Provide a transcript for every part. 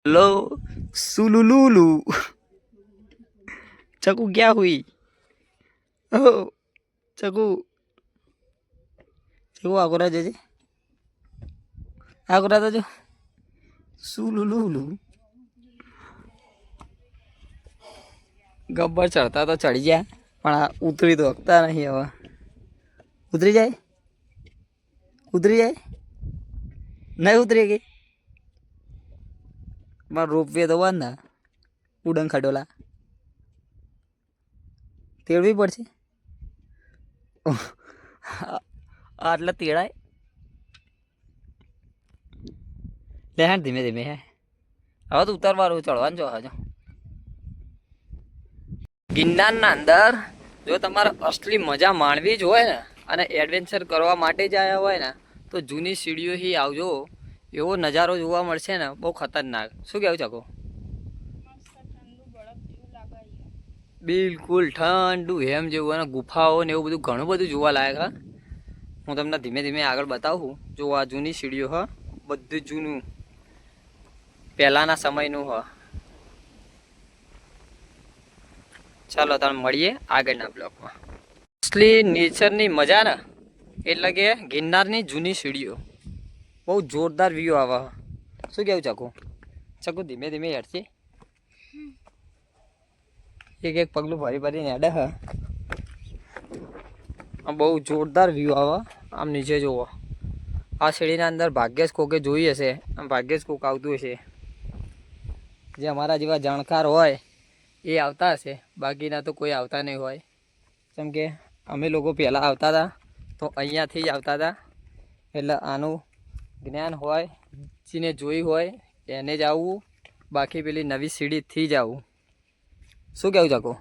लो सुलुलुलु चकू क्या हुई। ओ चकू चकू आगोरा जे आगोरा तो जो सुलुलुलु गब्बर चढ़ता तो चढ़ी जाए पण आ उतरी तो हकता नहीं। हवा उतरी जाए नहीं उतरेगी मार रोपवे तो बंद ना उड़न खटोला तेड़वी पड़શે આટલા તેડાય લે હા ધીમે ધીમે હે હવે તો ઉતારવાનું ચડવાનું જો હજો ગિરનારના અંદર જો તમારે અસલી મજા માણવી જ હોય ને અને એડવેન્ચર કરવા માટે જ આવ્યા હોય ને તો જૂની સીડીઓથી આવજો એવો નજારો જોવા મળશે ને બહુ ખતરનાક શું કહેવું ચાકો બિલકુલ ઠંડુ એમ જેવું અને ગુફાઓ ને એવું બધું ઘણું બધું જોવા લાયક હા હું તમને ધીમે ધીમે આગળ બતાવું જો આ જૂની સીડીઓ હ બધું જૂનું પહેલાના સમયનું હ ચાલો તમે મળીએ આગળના બ્લોકમાં અસલી નેચરની મજા ને એટલે કે ગિરનારની જૂની સીડીઓ બહુ જોરદાર વ્યૂ આવે શું કેવું ચકુ ધીમે ધીમે હેડશે એક એક પગલું ભરી ભરીને હેડે હ બહુ જોરદાર વ્યૂ આવે આમ નીચે જુઓ આ સીડીના અંદર ભાગ્યે જ કોકે જોઈ હશે આમ ભાગ્યે જ કોક આવતું હશે જે અમારા જેવા જાણકાર હોય એ આવતા હશે બાકીના તો કોઈ આવતા નહીં હોય કેમ કે અમે લોકો પહેલાં આવતા હતા તો અહીંયાથી જ આવતા હતા એટલે આનું જ્ઞાન હોય જેને જોઈ હોય એને જ આવવું બાકી પેલી નવી સીડીથી જ આવવું શું કહેવું ચાકો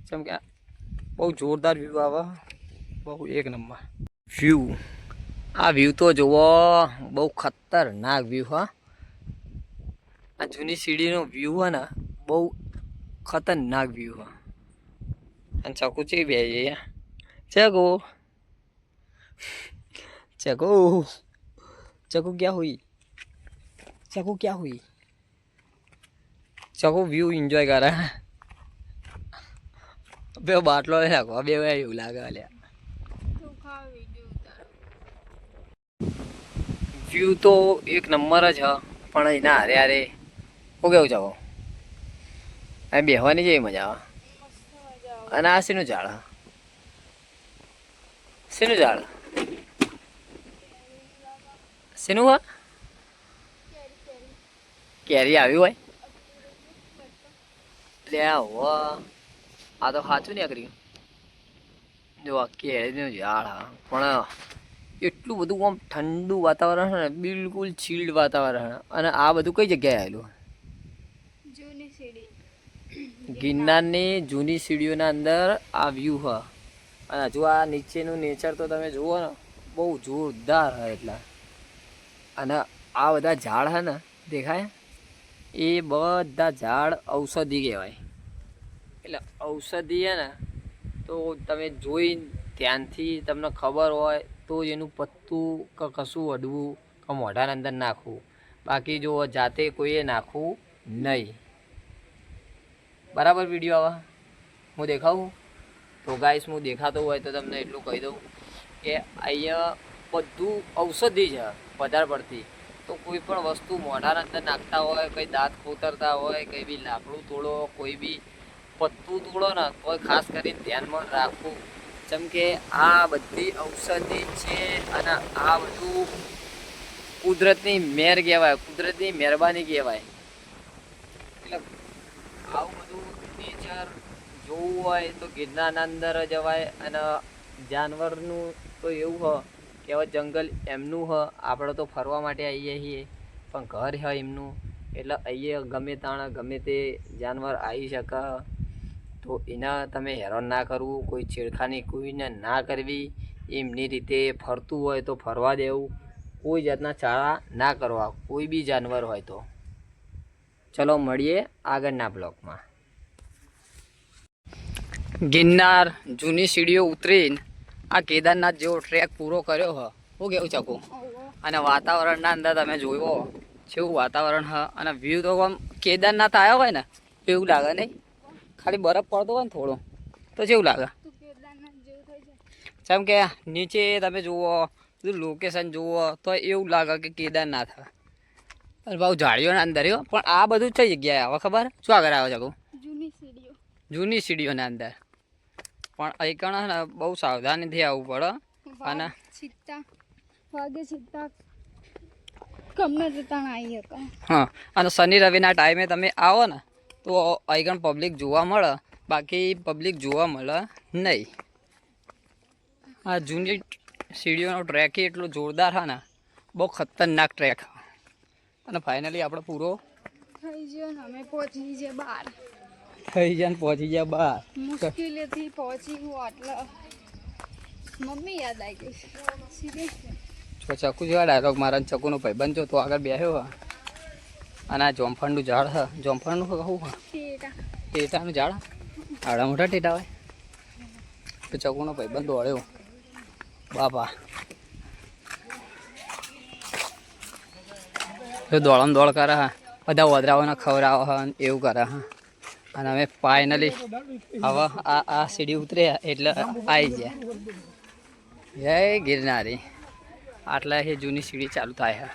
કેમ કે બહુ જોરદાર વ્યૂ આવે બહુ એક નંબર વ્યૂ આ વ્યૂ તો જુઓ બહુ ખતરનાક વ્યૂ હા આ જૂની સીડીનો વ્યૂ હોય ને બહુ ખતરનાક વ્યૂ હા અને ચકુ ચી બે ચકુ चको चको क्या हुई चको व्यू एंजॉय कर रहा है બે બાટલો લઈ નાખો બે એવું લાગે અલ્યા વ્યૂ તો એક નંબર જ હ પણ એના હારે હારે હું કેવું જાવ આ બેહવાની જેવી મજા આવે અને આ શેનું ઝાડ શેનું ઝાડ શેનું હા કેરી આવી હોય લે આ તો સાચું ને કર્યું જો આ કેરીનું ઝાડ હા પણ એટલું બધું આમ ઠંડુ વાતાવરણ છે ને બિલકુલ ચીલ્ડ વાતાવરણ અને આ બધું કઈ જગ્યાએ આવેલું ગિરનારની જૂની સીડીઓના અંદર આ વ્યૂ હ અને હજુ આ નીચેનું નેચર તો તમે જુઓ ને બહુ જોરદાર હ એટલા અને આ બધા ઝાડ હે ને દેખાય એ બધા ઝાડ ઔષધિ કહેવાય એટલે ઔષધિ હે ને તો તમે જોઈ ધ્યાનથી તમને ખબર હોય તો જ એનું પત્તું કે કશું અડવું કે મોઢાના અંદર નાખવું બાકી જો જાતે કોઈએ નાખવું નહીં બરાબર વિડીયો આવે હું દેખાવું તો ગાઈસ હું દેખાતો હોય તો તમને એટલું કહી દઉં કે અહીંયા બધું ઔષધિ છે વધારે પડતી તો કોઈ પણ વસ્તુ મોઢાના અંદર નાખતા હોય કંઈ દાંત ખોતરતા હોય કંઈ બી લાકડું તોડો કોઈ બી પત્તું તોડો ને તો ખાસ કરીને ધ્યાનમાં રાખવું જેમ કે આ બધી ઔષધિ છે અને આ બધું કુદરતની મહેર કહેવાય કુદરતની મહેરબાની કહેવાય એટલે આવું બધું નેચર જોવું હોય તો ગિરનારના અંદર જવાય અને જાનવરનું તો એવું હ કે હવે જંગલ એમનું હ આપણે તો ફરવા માટે આવીએ છીએ પણ ઘર હ એમનું એટલે અહીંયા ગમે તાણ ગમે તે જાનવર આવી શકે તો એના તમે હેરાન ના કરવું કોઈ છેડખાની કોઈને ના કરવી એમની રીતે ફરતું હોય તો ફરવા દેવું કોઈ જાતના ચાળા ના કરવા કોઈ બી જાનવર હોય તો ચલો મળીએ આગળના બ્લોકમાં ગિરનાર જૂની સીડીઓ ઉતરીને આ કેદારનાથ જેવો ટ્રેક પૂરો કર્યો હ હું કેવું ચકું અને વાતાવરણના અંદર તમે જોયો જેવું વાતાવરણ હા અને વ્યૂ તો આમ કેદારનાથ આવ્યો હોય ને એવું લાગે નહીં, ખાલી બરફ પડતો હોય ને થોડો તો જેવું લાગે. જેમ કે નીચે તમે જુઓ બધું લોકેશન જુઓ તો એવું લાગે કે કેદારનાથ. અરે બહુ ઝાડીઓના અંદર હો, પણ આ બધું કઈ જગ્યાએ આવે ખબર? શું આગળ આવે છે? જૂની સીડીઓના અંદર. પણ અહીં કણ ને બહુ સાવધાનીથી આવવું પડે. અને હા, અને શનિ રવિના ટાઈમે તમે આવો ને તો અહીં કણ પબ્લિક જોવા મળે, બાકી પબ્લિક જોવા મળે નહીં. આ જૂની સીડીઓનો ટ્રેક એટલો જોરદાર છે ને, બહુ ખતરનાક ટ્રેક. અને ફાઇનલી આપણે પૂરો થઈ ગયો ને અમે પહોંચી ગયા બહાર. થઈ જાય ને પહોંચી ગયા બહાર. મુશ્કેલીથી પહોંચી હું એટલે મમ્મી યાદ આવી ગઈ. ચકુ જેવા ડાયલોગ મારા ચકુનો ભાઈબંધ જો તો આગળ બેસ્યો હા. અને આ જોમફળનું ઝાડ છે. જોમફળનું કહું હા, ટેટાનું ઝાડ. આવડા મોટા ટેટા હોય તો ચકુનો ભાઈબંધ દોડ્યો બાપા. દોડમ દોડ કરે હા, બધા વદરાઓને ખવડાવે હા, એવું કરે હા. અને અમે ફાઇનલી હવે આ સીડી ઉતર્યા એટલે આવી ગયા. જય ગિરનારી. આટલા એ જૂની સીડી ચાલુ થાય હા.